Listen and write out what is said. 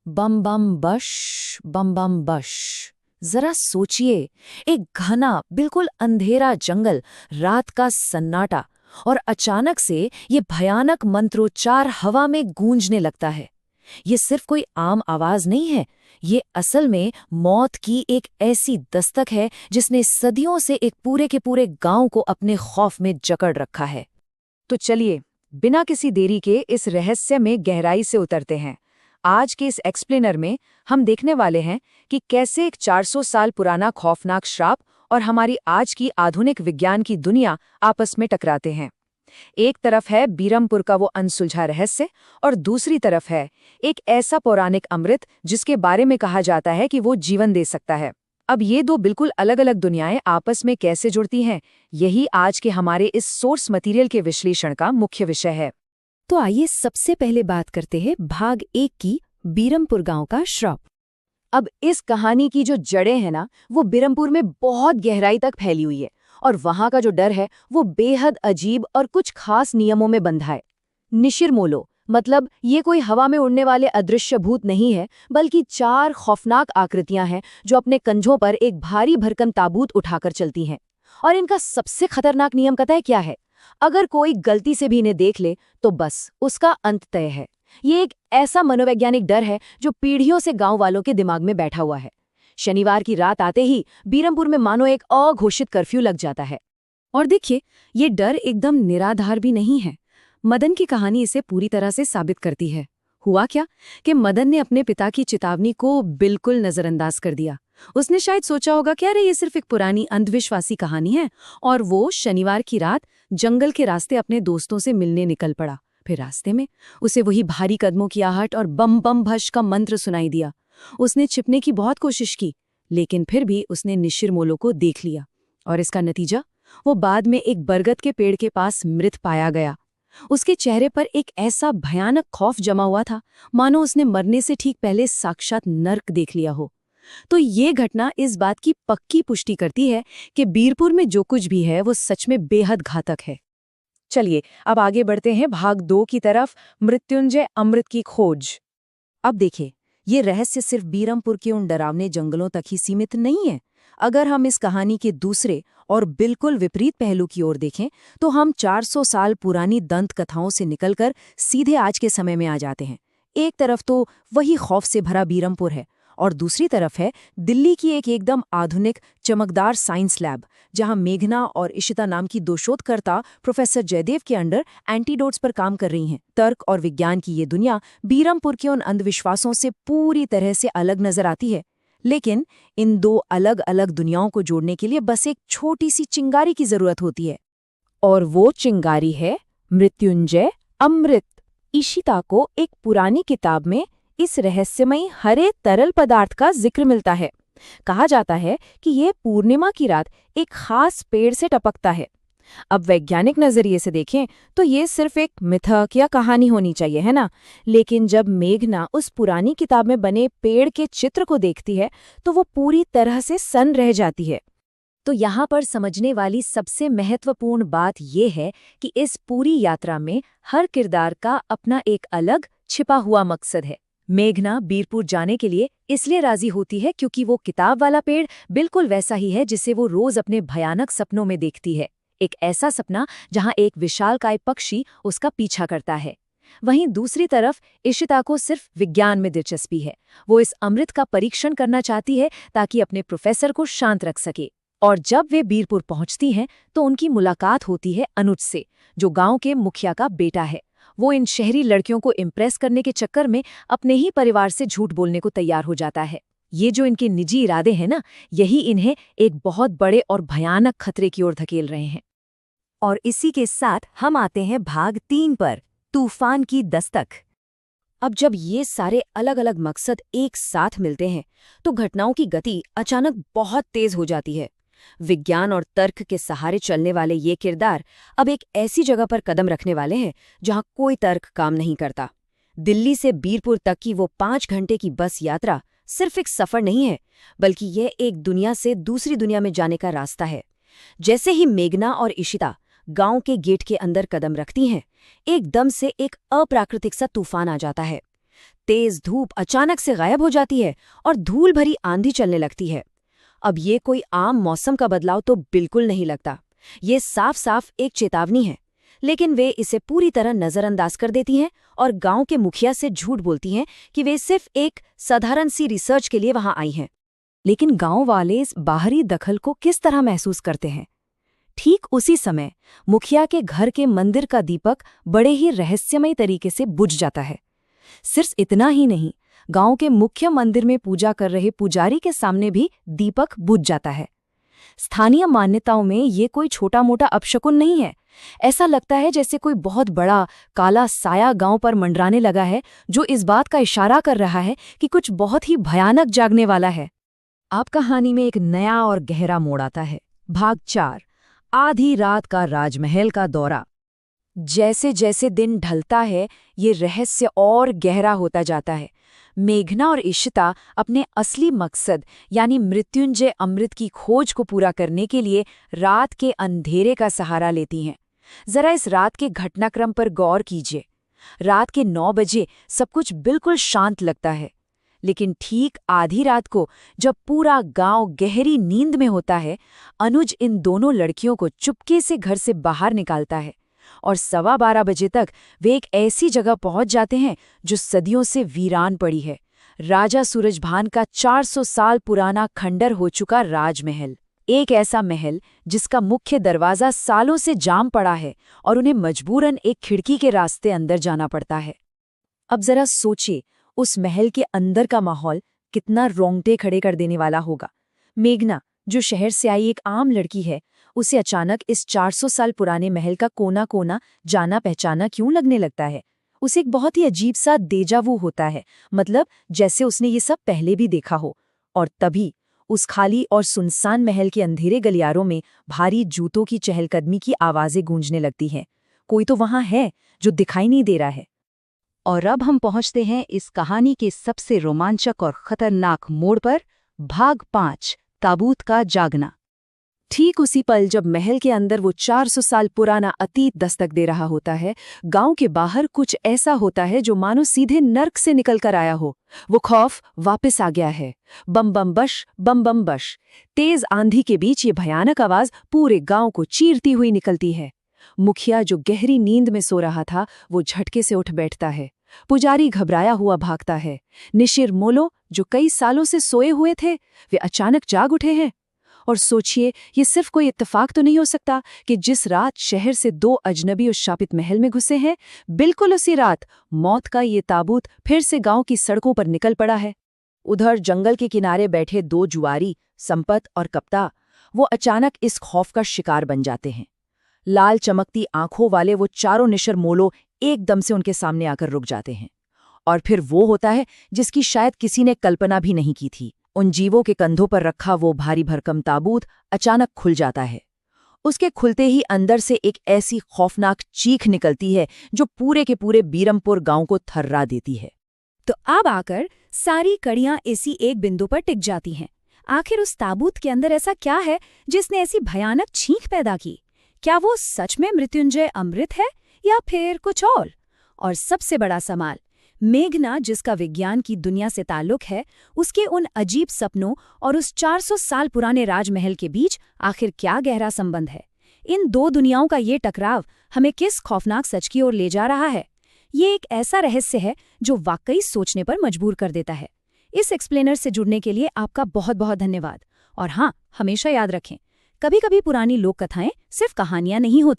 बम बम बश, बम बम बश। जरा सोचिए, एक घना बिल्कुल अंधेरा जंगल, रात का सन्नाटा, और अचानक से ये भयानक मंत्रोच्चार हवा में गूंजने लगता है। ये सिर्फ कोई आम आवाज नहीं है, ये असल में मौत की एक ऐसी दस्तक है जिसने सदियों से एक पूरे के पूरे गांव को अपने खौफ में जकड़ रखा है। तो चलिए, बिना किसी देरी के इस रहस्य में गहराई से उतरते हैं। आज के इस एक्सप्लेनर में हम देखने वाले हैं कि कैसे एक 400 साल पुराना खौफनाक श्राप और हमारी आज की आधुनिक विज्ञान की दुनिया आपस में टकराते हैं। एक तरफ है बीरमपुर का वो अनसुलझा रहस्य और दूसरी तरफ है एक ऐसा पौराणिक अमृत जिसके बारे में कहा जाता है कि वो जीवन दे सकता है। अब ये दो बिल्कुल अलग अलग दुनियाएं आपस में कैसे जुड़ती हैं, यही आज के हमारे इस सोर्स मटेरियल के विश्लेषण का मुख्य विषय है। तो आइए सबसे पहले बात करते हैं भाग 1 की, बीरमपुर गांव का श्राप। अब इस कहानी की जो जड़ें हैं ना, वो बीरमपुर में बहुत गहराई तक फैली हुई है और वहां का जो डर है वो बेहद अजीब और कुछ खास नियमों में बंधा है। निशिरमोलो मतलब ये कोई हवा में उड़ने वाले अदृश्य भूत नहीं है, बल्कि 4 खौफनाक आकृतियां हैं जो अपने कंधों पर एक भारी भरकम ताबूत उठाकर चलती हैं। और इनका सबसे खतरनाक नियम पता है क्या है? अगर कोई गलती से भी इन्हें देख ले तो बस उसका अंत तय है। ये एक ऐसा मनोवैज्ञानिक डर है जो पीढ़ियों से गांव वालों के दिमाग में बैठा हुआ है। शनिवार की रात आते ही बीरमपुर में मानो एक अघोषित कर्फ्यू लग जाता है। और देखिए, ये डर एकदम निराधार भी नहीं है। मदन की कहानी इसे पूरी तरह से साबित करती है। हुआ क्या कि मदन ने अपने पिता की चेतावनी को बिल्कुल नजरअंदाज कर दिया। उसने शायद सोचा होगा कि अरे ये सिर्फ एक पुरानी अंधविश्वासी कहानी है, और वो शनिवार की रात जंगल के रास्ते अपने दोस्तों से मिलने निकल पड़ा। फिर रास्ते में उसे वही भारी कदमों की आहट और बम बम भश का मंत्र सुनाई दिया। उसने छिपने की बहुत कोशिश की, लेकिन फिर भी उसने निशिरमोलो को देख लिया, और इसका नतीजा, वो बाद में एक बरगद के पेड़ के पास मृत पाया गया। उसके चेहरे पर एक ऐसा भयानक खौफ जमा हुआ था, मानो उसने मरने से ठीक पहले साक्षात नर्क देख लिया हो। तो ये घटना इस बात की पक्की पुष्टि करती है कि बीरपुर में जो कुछ भी है वो सच में बेहद घातक है। चलिए अब आगे बढ़ते हैं भाग 2 की तरफ, मृत्युंजय अमृत की खोज। अब देखिए, ये रहस्य सिर्फ बीरमपुर के उन डरावने जंगलों तक ही सीमित नहीं है। अगर हम इस कहानी के दूसरे और बिल्कुल विपरीत पहलू की ओर देखें तो हम 400 साल पुरानी दंत कथाओं से निकलकर सीधे आज के समय में आ जाते हैं। एक तरफ तो वही खौफ से भरा बीरमपुर है और दूसरी तरफ है दिल्ली की एक एकदम आधुनिक चमकदार साइंस लैब, जहां मेघना और इशिता नाम की 2 शोधकर्ता प्रोफेसर जयदेव के अंडर एंटीडोट्स पर काम कर रही हैं। तर्क और विज्ञान की ये दुनिया बीरमपुर के उन अंधविश्वासों से पूरी तरह से अलग नजर आती है। लेकिन इन 2 अलग अलग दुनियाओं को जोड़ने के लिए बस एक छोटी सी चिंगारी की जरूरत होती है, और वो चिंगारी है मृत्युंजय अमृत। इशिता को एक पुरानी किताब में इस रहस्यमयी हरे तरल पदार्थ का जिक्र मिलता है। कहा जाता है कि यह पूर्णिमा की रात एक खास पेड़ से टपकता है। अब वैज्ञानिक नजरिए से देखें तो ये सिर्फ एक मिथक या कहानी होनी चाहिए, है ना? लेकिन जब मेघना उस पुरानी किताब में बने पेड़ के चित्र को देखती है तो वो पूरी तरह से सन्न रह जाती है। तो यहाँ पर समझने वाली सबसे महत्वपूर्ण बात यह है कि इस पूरी यात्रा में हर किरदार का अपना एक अलग छिपा हुआ मकसद है। मेघना बीरपुर जाने के लिए इसलिए राजी होती है क्योंकि वो किताब वाला पेड़ बिल्कुल वैसा ही है जिसे वो रोज अपने भयानक सपनों में देखती है। एक ऐसा सपना जहां एक विशालकाय पक्षी उसका पीछा करता है। वहीं दूसरी तरफ इशिता को सिर्फ विज्ञान में दिलचस्पी है। वो इस अमृत का परीक्षण करना चाहती है ताकि अपने प्रोफेसर को शांत रख सके। और जब वे बीरपुर पहुंचती हैं तो उनकी मुलाकात होती है अनुज से, जो गांव के मुखिया का बेटा है। वो इन शहरी लड़कियों को इम्प्रेस करने के चक्कर में अपने ही परिवार से झूठ बोलने को तैयार हो जाता है। ये जो इनके निजी इरादे हैं ना, यही इन्हें एक बहुत बड़े और भयानक खतरे की ओर धकेल रहे हैं। और इसी के साथ हम आते हैं भाग 3 पर, तूफान की दस्तक। अब जब ये सारे अलग अलग मकसद एक साथ मिलते हैं तो घटनाओं की गति अचानक बहुत तेज हो जाती है। विज्ञान और तर्क के सहारे चलने वाले ये किरदार अब एक ऐसी जगह पर कदम रखने वाले हैं जहां कोई तर्क काम नहीं करता। दिल्ली से बीरपुर तक की वो 5 घंटे की बस यात्रा सिर्फ एक सफर नहीं है, बल्कि यह एक दुनिया से दूसरी दुनिया में जाने का रास्ता है। जैसे ही मेघना और इशिता गांव के गेट के अंदर कदम रखती हैं, एकदम से एक अप्राकृतिक सा तूफान आ जाता है। तेज धूप अचानक से गायब हो जाती है और धूल भरी आंधी चलने लगती है। अब ये कोई आम मौसम का बदलाव तो बिल्कुल नहीं लगता। ये साफ साफ एक चेतावनी है, लेकिन वे इसे पूरी तरह नजरअंदाज कर देती हैं और गांव के मुखिया से झूठ बोलती हैं कि वे सिर्फ एक साधारण सी रिसर्च के लिए वहां आई हैं। लेकिन गांव वाले इस बाहरी दखल को किस तरह महसूस करते हैं? ठीक उसी समय मुखिया के घर के मंदिर का दीपक बड़े ही रहस्यमय तरीके से बुझ जाता है। सिर्फ इतना ही नहीं, गांव के मुख्य मंदिर में पूजा कर रहे पुजारी के सामने भी दीपक बुझ जाता है। स्थानीय मान्यताओं में ये कोई छोटा मोटा अपशकुन नहीं है। ऐसा लगता है जैसे कोई बहुत बड़ा काला साया गांव पर मंडराने लगा है, जो इस बात का इशारा कर रहा है कि कुछ बहुत ही भयानक जागने वाला है। अब कहानी में एक नया और गहरा मोड़ आता है। भाग 4, आधी रात का राजमहल का दौरा। जैसे जैसे दिन ढलता है, ये रहस्य और गहरा होता जाता है। मेघना और इशिता अपने असली मकसद यानी मृत्युंजय अमृत की खोज को पूरा करने के लिए रात के अंधेरे का सहारा लेती हैं। जरा इस रात के घटनाक्रम पर गौर कीजिए। रात के 9 बजे सब कुछ बिल्कुल शांत लगता है, लेकिन ठीक आधी रात को जब पूरा गांव गहरी नींद में होता है, अनुज इन दोनों लड़कियों को चुपके से घर से बाहर निकालता है और 12:15 बजे तक वे एक ऐसी जगह पहुंच जाते हैं जो सदियों से वीरान पड़ी है। राजा सूरजभान का 400 साल पुराना खंडर हो चुका राजमहल। एक ऐसा महल जिसका मुख्य दरवाजा सालों से जाम पड़ा है और उन्हें मजबूरन एक खिड़की के रास्ते अंदर जाना पड़ता है। अब जरा सोचिए, उस महल के अंदर का माहौल कितना रोंगटे खड़े कर देने वाला होगा। मेघना, जो शहर से आई एक आम लड़की है, उसे अचानक इस 400 साल पुराने महल का कोना कोना जाना पहचाना क्यों लगने लगता है? उसे एक बहुत ही अजीब सा देजावू होता है, मतलब जैसे उसने ये सब पहले भी देखा हो। और तभी उस खाली और सुनसान महल के अंधेरे गलियारों में भारी जूतों की चहलकदमी की आवाजें गूंजने लगती हैं। कोई तो वहां है जो दिखाई नहीं दे रहा है। और अब हम पहुंचते हैं इस कहानी के सबसे रोमांचक और खतरनाक मोड़ पर। भाग 5, ताबूत का जागना। ठीक उसी पल जब महल के अंदर वो 400 साल पुराना अतीत दस्तक दे रहा होता है, गांव के बाहर कुछ ऐसा होता है जो मानो सीधे नर्क से निकलकर आया हो। वो खौफ वापस आ गया है। बम बम बश, बम बम बश। तेज आंधी के बीच ये भयानक आवाज पूरे गांव को चीरती हुई निकलती है। मुखिया, जो गहरी नींद में सो रहा था, वो झटके से उठ बैठता है। पुजारी घबराया हुआ भागता है। निशिर मोलो, जो कई सालों से सोए हुए थे, वे अचानक जाग उठे हैं। और सोचिए, ये सिर्फ कोई इत्तेफाक तो नहीं हो सकता कि जिस रात शहर से 2 अजनबी उस शापित महल में घुसे हैं, बिल्कुल उसी रात मौत का ये ताबूत फिर से गांव की सड़कों पर निकल पड़ा है। उधर जंगल के किनारे बैठे 2 जुआरी, संपत और कप्ता, वो अचानक इस खौफ का शिकार बन जाते हैं। लाल चमकती आंखों वाले वो चारों निशर मोलो एकदम से उनके सामने आकर रुक जाते हैं। और फिर वो होता है जिसकी शायद किसी ने कल्पना भी नहीं की थी। उन जीवों के कंधों पर रखा वो भारी भरकम ताबूत अचानक खुल जाता है। उसके खुलते ही अंदर से एक ऐसी खौफनाक चीख निकलती है जो पूरे के पूरे बीरमपुर गांव को थर्रा देती है। तो अब आकर सारी कड़ियां इसी एक बिंदु पर टिक जाती हैं। आखिर उस ताबूत के अंदर ऐसा क्या है जिसने ऐसी भयानक चीख पैदा की? क्या वो सच में मृत्युंजय अमृत है या फिर कुछ और? और सबसे बड़ा सवाल, मेघना, जिसका विज्ञान की दुनिया से ताल्लुक है, उसके उन अजीब सपनों और उस 400 साल पुराने राजमहल के बीच आखिर क्या गहरा संबंध है? इन 2 दुनियाओं का ये टकराव हमें किस खौफनाक सच की ओर ले जा रहा है? ये एक ऐसा रहस्य है जो वाकई सोचने पर मजबूर कर देता है। इस एक्सप्लेनर से जुड़ने के लिए आपका बहुत बहुत धन्यवाद। और हाँ, हमेशा याद रखें, कभी-कभी पुरानी लोक कथाएं सिर्फ कहानियां नहीं होती।